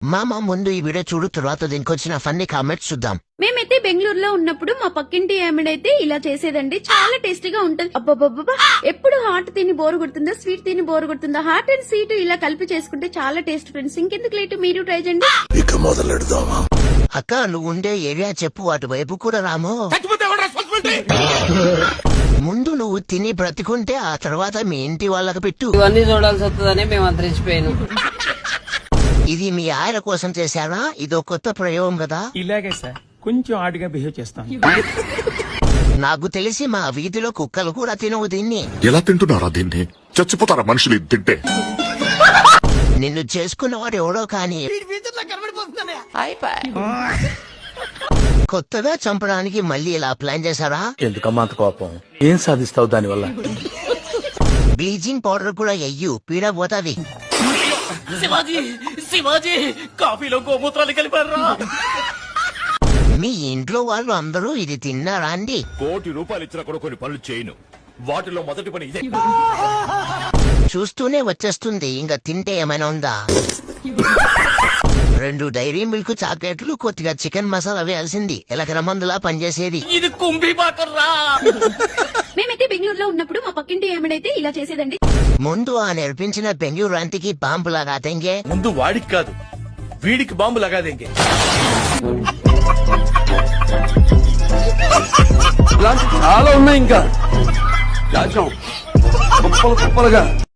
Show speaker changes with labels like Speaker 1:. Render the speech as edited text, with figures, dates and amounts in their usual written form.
Speaker 1: మామ ముందు ఈ వీడియో చూడు, తర్వాత దీనికి వచ్చిన ఫన్నీ కామెంట్స్ చూద్దాం.
Speaker 2: మేమైతే బెంగళూరులో ఉన్నప్పుడు మా పక్కింటి ఆమెడైతే ఇలా చేసేదండి. చాలా టేస్టీగా ఉంటది. అబ్బబ్బబ్బా, ఎప్పుడు హాట్ తిని బోరు కొడుతుందా, స్వీట్ తిని బోరు కొడుతుందా, హాట్ అండ్ స్వీట్ ఇలా కలిపి చేసుకుంటే చాలా టేస్ట్ ఫ్రెండ్స్. ఇంకెందుకు లేటు, మీరు ట్రై చేయండి.
Speaker 3: ఇక మొదలెడదామా?
Speaker 1: అక్క నువ్వు ఉండే ఏరియా చెప్పు, అటువైపు కూడా రాము. ముందు నువ్వు తిని బ్రతికుంటే ఆ తర్వాత మీ ఇంటి వాళ్ళకి పెట్టు.
Speaker 4: ఇవన్నీ చూడాల్సి వస్తుందని మేము అంతరించిపోయాను.
Speaker 1: ఇది మీ ఆయన కోసం చేశారా? ఇదో కొత్త ప్రయోగం కదా.
Speaker 5: ఇలాగే సార్, కొంచెం ఆడిగా బిహేవ్ చేస్తాం.
Speaker 1: నాకు తెలిసి మా వీధిలో కుక్కలు కూడా తినవు దీన్ని.
Speaker 3: ఎలా తింటున్నారా దీన్ని? చచ్చిపోతారా మనుషులు ఇది తింటే?
Speaker 1: నిన్ను చేసుకున్నవాడు ఎవడో కానీ కొత్తగా చంపడానికి మళ్ళీ ఇలా ప్లాన్ చేశారా?
Speaker 6: ఎందుకమ్మా అంత కోపం? ఏం సాధిస్తావు దానివల్ల?
Speaker 1: బ్లీచింగ్ పౌడర్ కూడా ఎయ్యు, పీడ పోతాది.
Speaker 5: శివాజీ కాఫీలో గోమూత్రాలు కలిపారా?
Speaker 1: మీ ఇంట్లో వాళ్ళు అందరూ ఇది తిన్నారా అండి?
Speaker 7: ₹1,00,00,000 ఇచ్చినా కూడా కొన్ని పనులు చేయను. వాటిలో మొదటి పని ఇదే.
Speaker 1: చూస్తూనే వచ్చేస్తుంది, ఇంకా తింటే ఏమైనా ఉందా? 2 డైరీ మిల్క్ చాక్లెట్లు, కొద్దిగా చికెన్ మసాలా వేయాల్సింది. ఎలకల మందులా పనిచేసేది.
Speaker 5: ఇది కుంభీ పాకర్రా.
Speaker 2: మేమైతే బెంగళూరులో ఉన్నప్పుడు మా పక్కింటి ఆమెడైతే ఇలా చేసేదండి.
Speaker 1: ముందు ఆ నేర్పించిన బెంగళూరాంటికి బాంబులాగా తెంగే.
Speaker 6: ముందు వాడికి కాదు, వీడికి బాంబు లగాదేంగే. ఇలాంటి చాలా ఉన్నాయి ఇంకా. కుప్పలుగా